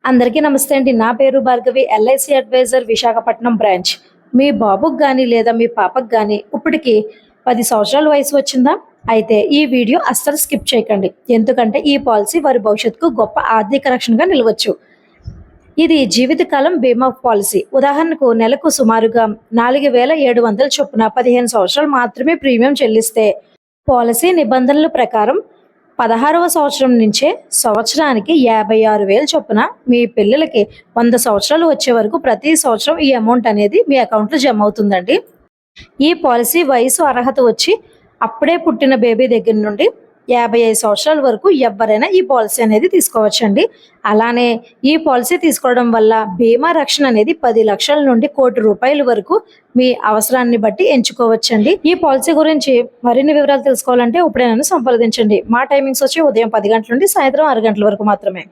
అందరికీ నమస్తే అండి. నా పేరు Bhargavi, LIC advisor, Visakhapatnam branch. మీ బాబుకి గాని లేదా మీ పాపకి గాని ఇప్పటికి 10 సంవత్సరాల వయసు వచ్చిందా? అయితే ఈ వీడియో అస్సలు స్కిప్ చేయకండి. ఎందుకంటే ఈ పాలసీ వారి భవిష్యత్తుకు గొప్ప ఆర్థిక రక్షణగా నిలవచ్చు. ఇది జీవితకాలం బీమా పాలసీ. ఉదాహరణకు నెలకు సుమారుగా 4,700 చొప్పున 15 సంవత్సరాలు మాత్రమే ప్రీమియం చెల్లిస్తే, పాలసీ నిబంధనల ప్రకారం 16వ సంవత్సరం నుంచే సంవత్సరానికి 56,000 చొప్పున మీ పిల్లలకి 100 సంవత్సరాలు వచ్చే వరకు ప్రతి సంవత్సరం ఈ అమౌంట్ అనేది మీ అకౌంట్లో జమ అవుతుందండి. ఈ పాలసీ వయసు అర్హత వచ్చి అప్పుడే పుట్టిన బేబీ దగ్గర నుండి 55 సంవత్సరాల వరకు ఎవరైనా ఈ పాలసీ అనేది తీసుకోవచ్చండి. అలానే ఈ పాలసీ తీసుకోవడం వల్ల బీమా రక్షణ అనేది 10 లక్షల నుండి ₹1,00,00,000 వరకు మీ అవసరాన్ని బట్టి ఎంచుకోవచ్చండి. ఈ పాలసీ గురించి మరిన్ని వివరాలు తెలుసుకోవాలంటే ఇప్పుడే నన్ను సంప్రదించండి. మా టైమింగ్స్ వచ్చి ఉదయం 10 గంటల నుండి సాయంత్రం 6 గంటల వరకు మాత్రమే.